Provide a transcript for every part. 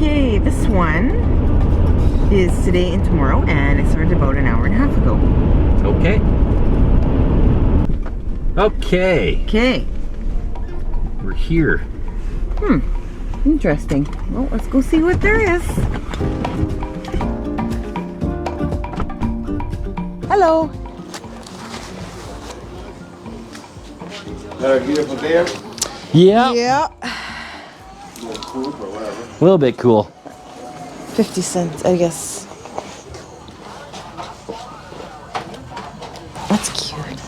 Okay, this one is today and tomorrow, and I started about an hour and a half ago. Okay. Okay. We're here. Interesting. Well, let's go see what there is. Hello. Another beautiful day. Yeah. Yeah. A little cool or whatever. A little bit cool. 50 cents, I guess. That's cute.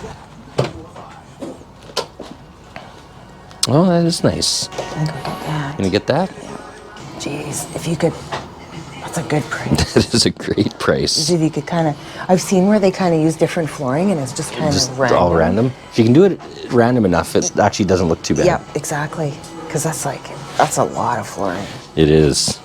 Oh, that is nice. I'm gonna get that. Gonna get that? Jeez, if you could, that's a good price. That is a great price. If you could kind of, I've seen where they kind of use different flooring and it's just kind Just of random. all random. If you can do it random enough, it actually doesn't look too bad. Yep, exactly. Because that's a lot of flooring. It is.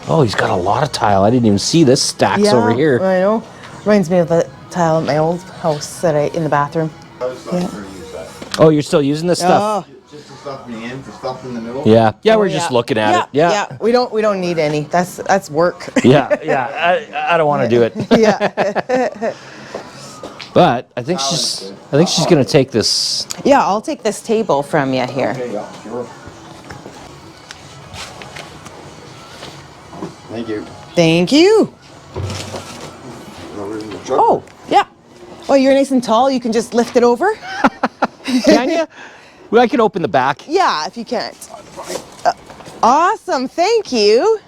Oh, he's got a lot of tile. I didn't even see this stacks over here. I know. Reminds me of the tile at my old house in the bathroom. Oh, you're still using this stuff? Just the stuff in the end, the stuff in the middle. Yeah. Yeah, we're just looking at it. Yeah. We don't need any. That's work. Yeah. I don't want to do it. Yeah. But I think she's gonna take this. Yeah, I'll take this table from you here. Okay, yeah, sure. Thank you. Thank you. Oh, yeah. Well, you're nice and tall. You can just lift it over. Can you? Well, I can open the back. Yeah, if you can't. Awesome. Thank you.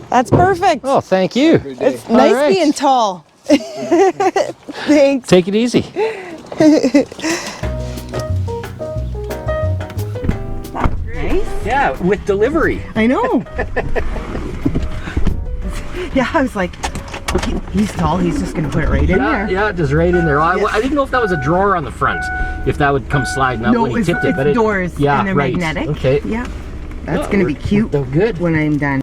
That's perfect. Oh, thank you. It's nice right. being tall. Thanks. Take it easy. Nice. Yeah, with delivery. I know. Yeah, I was like, okay, he's tall. He's just going to put it right in there. Yeah, just right in there. I didn't know if that was a drawer on the front, if that would come sliding up No, when he it's tipped it. But doors and they're magnetic. Okay. Yeah. That's going to be cute Good. when I'm done.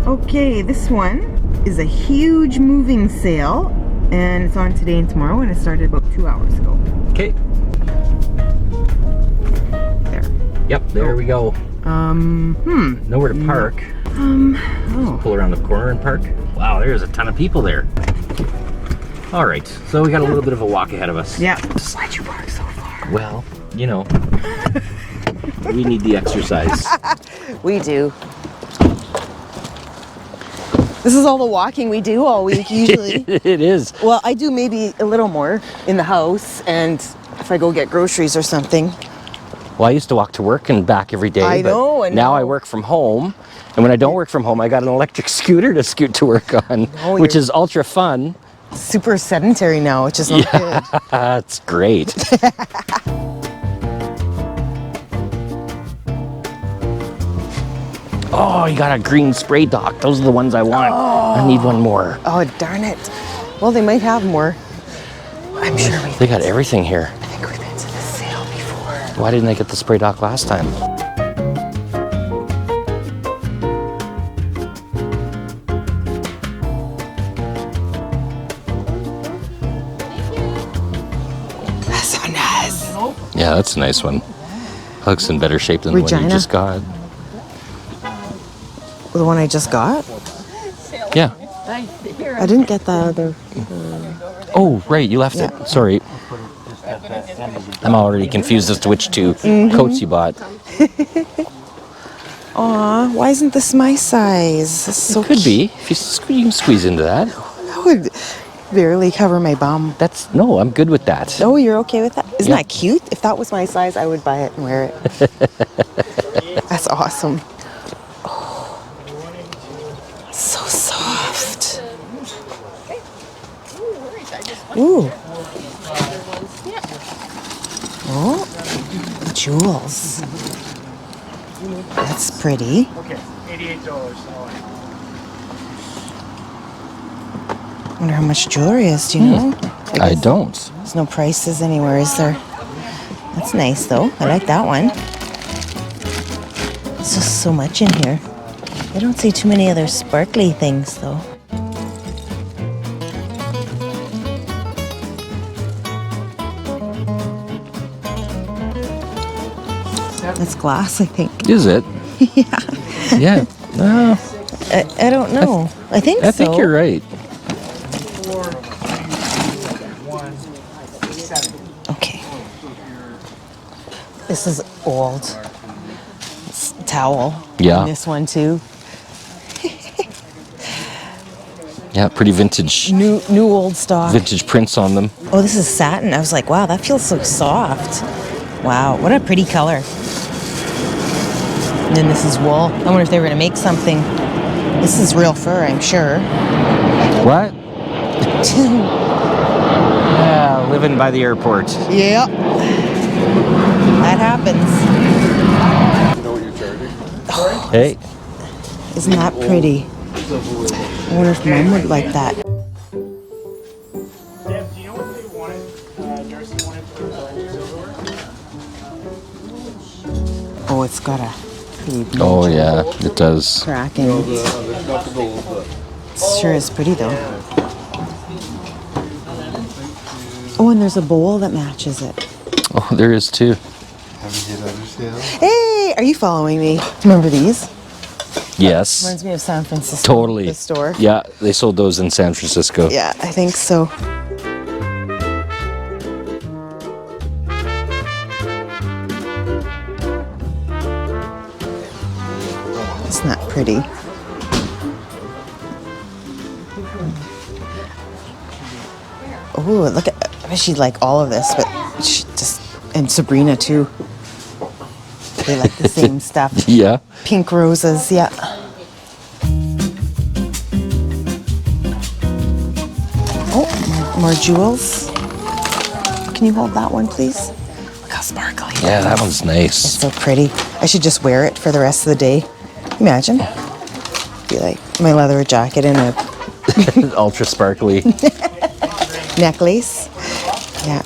Okay, this one is a huge moving sale, and it's on today and tomorrow, and it started about 2 hours ago. Okay. There. Yep, there we go. Nowhere to park. Pull around the corner and park. Wow, there's a ton of people there. All right, so we got a little bit of a walk ahead of us. Yeah. Just why'd you park so far? Well, you know, we need the exercise. We do. This is all the walking we do all week usually. It is. Well, I do maybe a little more in the house, and if I go get groceries or something. Well, I used to walk to work and back every day. I know. Now I work from home. And when I don't work from home, I got an electric scooter to scoot to work on, which is ultra fun. Super sedentary now, which is not good. That's great. Oh, you got a green spray dock. Those are the ones I want. I need one more. Oh, darn it. Well, they might have more. I'm sure They got everything here. I think we've been to this sale before. Why didn't I get the spray dock last time? That's so nice. Yeah, that's a nice one. Looks in better shape than the one you just got. The one I just got? Yeah. I didn't get the other. Oh, right, you left it. Sorry. I'm already confused as to which two coats you bought. Aw, why isn't this my size? This is so Could be. If you can squeeze into that. That would barely cover my bum. No, I'm good with that. Oh, you're okay with that? Isn't that cute? If that was my size, I would buy it and wear it. That's awesome. Oh, so soft. Ooh. Oh, jewels. That's pretty. Okay, $88. Wonder how much jewelry is, do you know? I don't. There's no prices anywhere, is there? That's nice, though. I like that one. There's just so much in here. I don't see too many other sparkly things, though. That's glass, I think. Is it? Yeah. Yeah. No, I don't know. I think so. I think you're right. Okay. This is old. It's a towel. Yeah. And this one too. Yeah, pretty vintage. New old stock. Vintage prints on them. Oh, this is satin. I was like, wow, that feels so soft. Wow, what a pretty color. And then this is wool. I wonder if they were gonna make something. This is real fur, I'm sure. What? Yeah, living by the airport. Yeah. That happens. You know what you're charging? Hey. Isn't that pretty? I wonder if Mom would like that. Deb, do you know what they wanted? Darcy wanted for silverware? Oh, it's got a pretty Oh yeah, it does. crack in it. It sure is pretty though. Oh, and there's a bowl that matches it. Oh, there is too. Have you hit other sales? Hey, are you following me? Remember these? Yes. Reminds me of San Francisco. Totally. The store. Yeah, they sold those in San Francisco. Yeah, I think so. Isn't that pretty? Oh, look at, I bet she'd like all of this, but she just, and Sabrina too. They like the same stuff. Yeah. Pink roses, yeah. Oh, more jewels. Can you hold that one, please? Look how sparkly. Yeah, that one's It's nice. so pretty. I should just wear it for the rest of the day. Imagine. Be like my leather jacket and a Ultra sparkly. necklace. Yeah.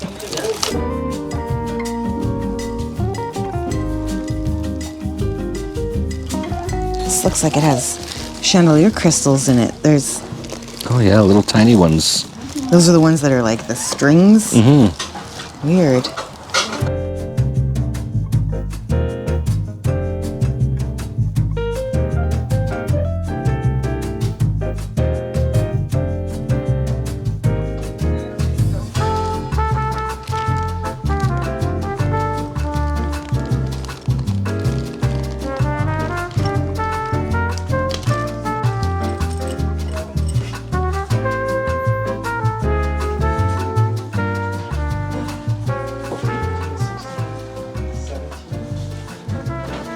This looks like it has chandelier crystals in it. There's, Oh yeah, little tiny ones. those are the ones that are like the strings. Mm-hmm. Weird.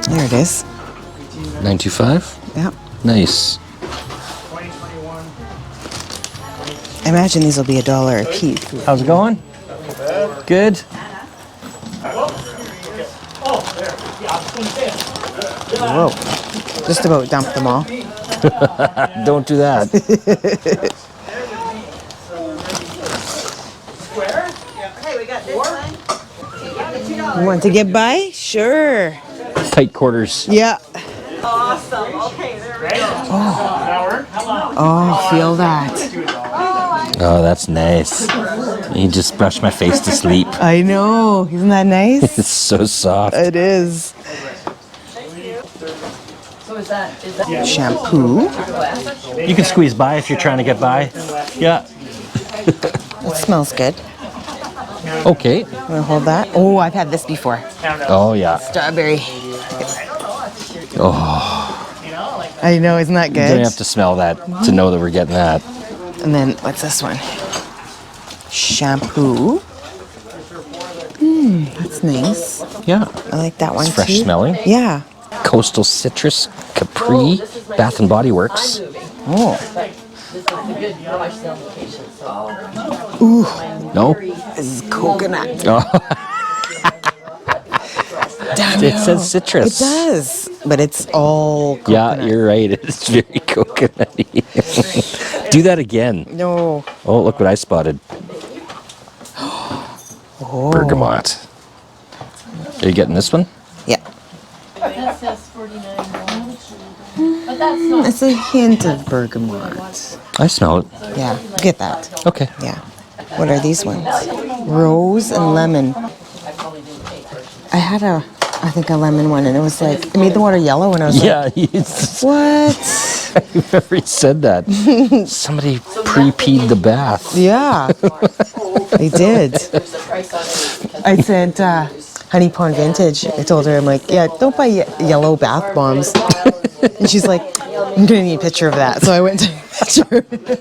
There it is. 925? Yeah. Nice. 2021. I imagine these will be $1 a piece. How's it going? Good. Whoa. Just about dumped them all. Don't do that. You want to get by? Sure. Tight quarters. Yeah. Hello. Oh, feel that. Oh, that's nice. You just brush my face to sleep. I know. Isn't that nice? It's so soft. It is. Shampoo. You can squeeze by if you're trying to get by. Yeah. It smells good. Okay. Want to hold that? Oh, I've had this before. Oh, yeah. Strawberry. Oh, I know. Isn't that you good? don't have to smell that to know that we're getting that. And then what's this one? Shampoo. That's nice. Yeah. I like that one It's fresh too. smelling. Yeah. Coastal Citrus Capri Bath and Body Works. Oh. No? This is coconut. Oh, Damn it says citrus. It does, but it's all Yeah, coconut. you're right. It's very coconutty. Do that again. No. Oh, look what I spotted. Oh. Bergamot. Are you getting this one? Yeah. That says 49. But that's not. It's a hint of bergamot. I smell it. Yeah, get that. Okay. Yeah. What are these ones? Rose and lemon. I had a I think a lemon one, and it was like, it made the water yellow, and I was Yeah, like, what? I remember you said that. Somebody pre-peed the bath. Yeah, they did. There's a price on it because I said, Honey Pond Vintage. I told her, I'm like, yeah, don't buy yellow bath bombs. And she's like, I'm gonna need a picture of that. So I went to a picture.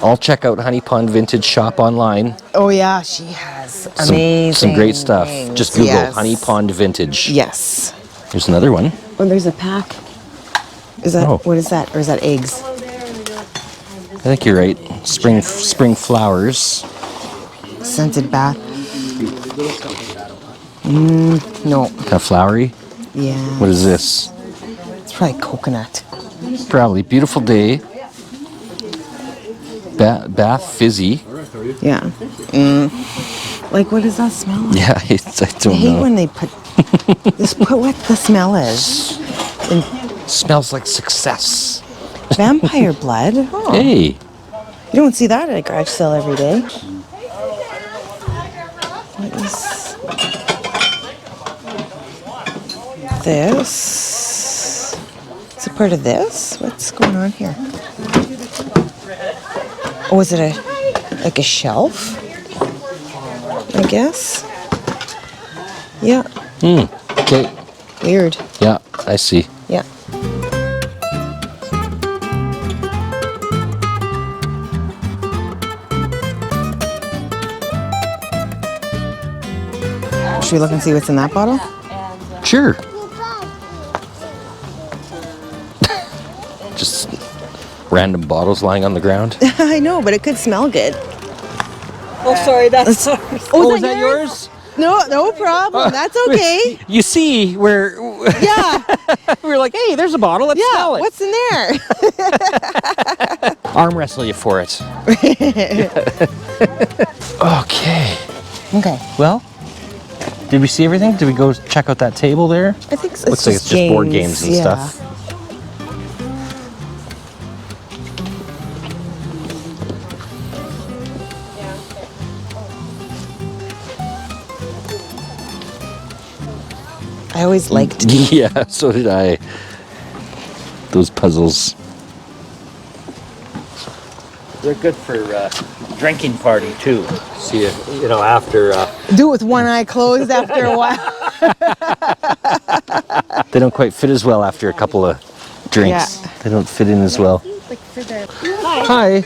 I'll check out Honey Pond Vintage shop online. Oh yeah, she has amazing Some great stuff. things. Just Google Yes. Honey Pond Vintage. Yes. There's another one. Oh, there's a pack. Is that, Oh. what is that? Or is that eggs? I think you're right. Spring flowers. Scented bath. No. Kind of flowery. Yeah. What is this? It's probably coconut. Probably beautiful day. Bath fizzy. Yeah. Like, what does that smell like? Yeah, I I don't hate know. when they put, just put what the smell is. Smells like success. Vampire blood. Oh. Hey. You don't see that at a garage sale every day. What is this? Is it part of this? What's going on here? Oh, is it like a shelf? I guess. Yeah. Okay. Weird. Yeah, I see. Yeah. Should we look and see what's in that bottle? Sure. Just random bottles lying on the ground. I know, but it could smell good. Oh, sorry, that's ours. Oh, is that yours? No, no problem. That's okay. You see, we're Yeah, we're like, hey, there's a bottle. Let's yeah. smell it. What's in there? Arm wrestle you for it. Okay. Okay. Well, did we see everything? Did we go check out that table there? I think so. Looks like it's just board games and yeah. stuff. I always liked. Yeah, so did I. Those puzzles. They're good for drinking party too. See, you know, after Do it with one eye closed after a while. They don't quite fit as well after a couple of drinks. Yeah. They don't fit in as well. Hi.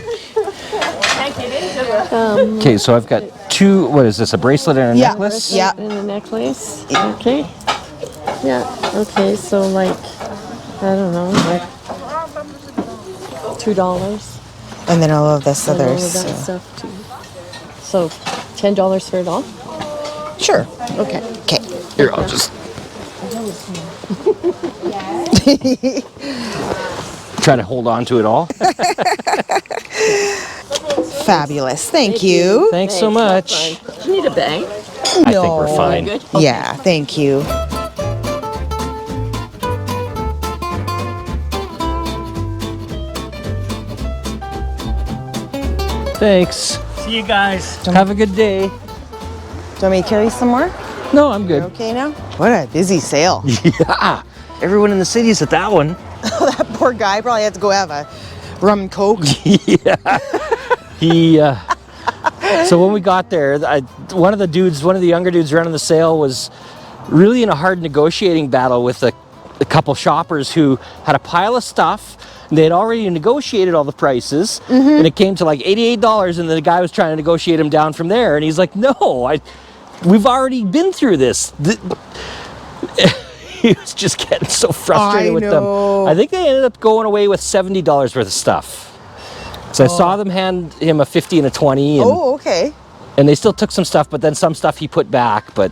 Okay, so I've got two. What is this? A bracelet and a Yeah. necklace? Yeah. in the necklace. Okay. Yeah. Okay. So like, I don't know, like $2. And then all of this And all other of that stuff. stuff too. So $10 for it all. Sure. Okay. Okay. Here, I'll just try to hold on to it all. Fabulous. Thank you. Thanks so much. Do you need a bag? I think we're fine. Good. Yeah. Thank you. Thanks. see you guys. Have a good day. Do you want me to carry some more? No, I'm good. Okay now? What a busy sale. Yeah. Everyone in the city's at that one. That poor guy probably had to go have a rum and coke. Yeah. He. So when we got there, one of the younger dudes running the sale was really in a hard negotiating battle with a couple shoppers who had a pile of stuff. And they had already negotiated all the prices, and it came to like $88, and the guy was trying to negotiate him down from there. And he's like, "No, we've already been through this." He was just getting so frustrated I with know. them. I think they ended up going away with $70 worth of stuff. So I saw them hand him a 50 and a 20, and, Oh, okay. and they still took some stuff, but then some stuff he put back. But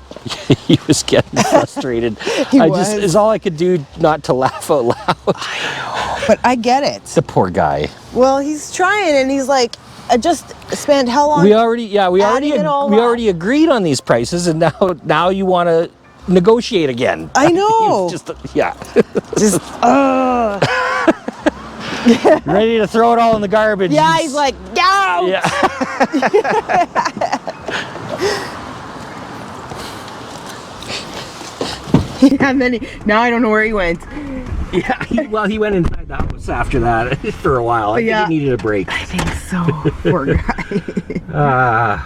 he was getting frustrated. He just was. is all I could do not to laugh out loud. But I get it. The poor guy. Well, he's trying, and he's like, I just spent how long? We already adding it all up. agreed on these prices, and now you want to negotiate again. I He know. was just yeah. Just, Ready to throw it all in the garbage. yeah, he's like, no. Yeah. And then now I don't know where he went. Yeah, he went inside the house after that for a while. I think he needed a break. I think so. Poor guy.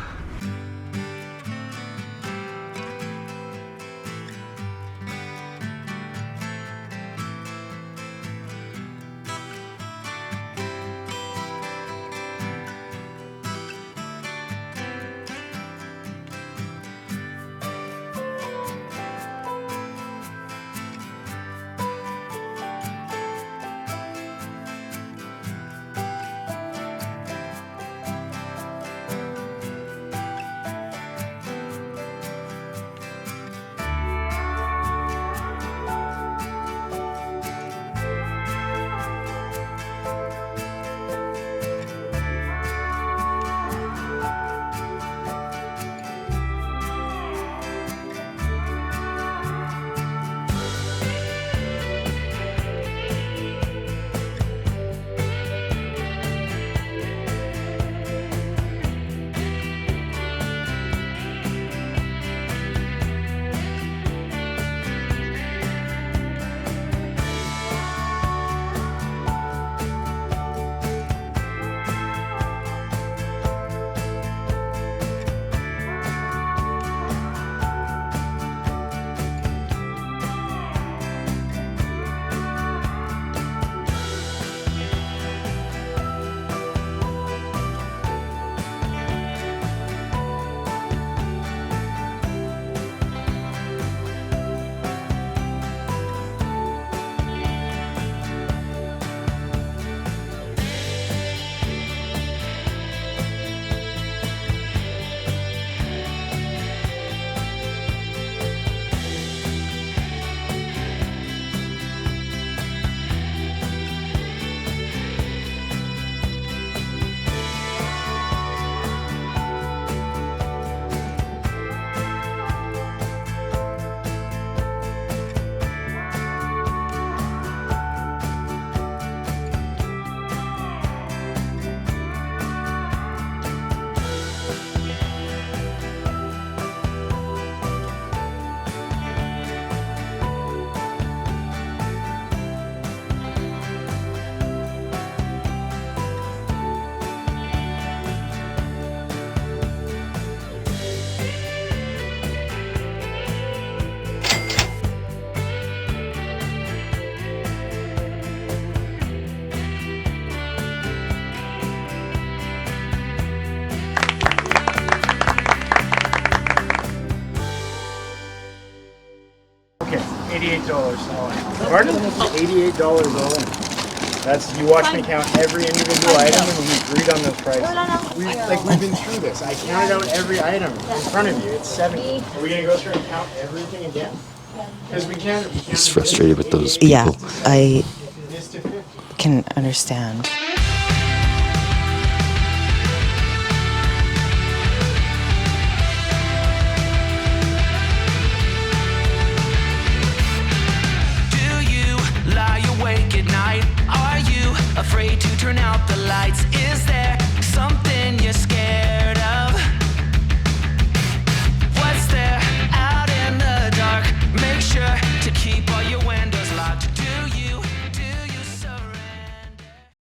Okay, $88 all in. Pardon? $88 all in. That's, you watch me count every individual item and we agreed on those prices. We've been through this. I counted out every item in front of you. It's 70. Are we gonna go through and count everything again? Because we can't. He's frustrated with those people. Yeah, I can understand. Do you lie awake at night? Are you afraid to turn out the lights?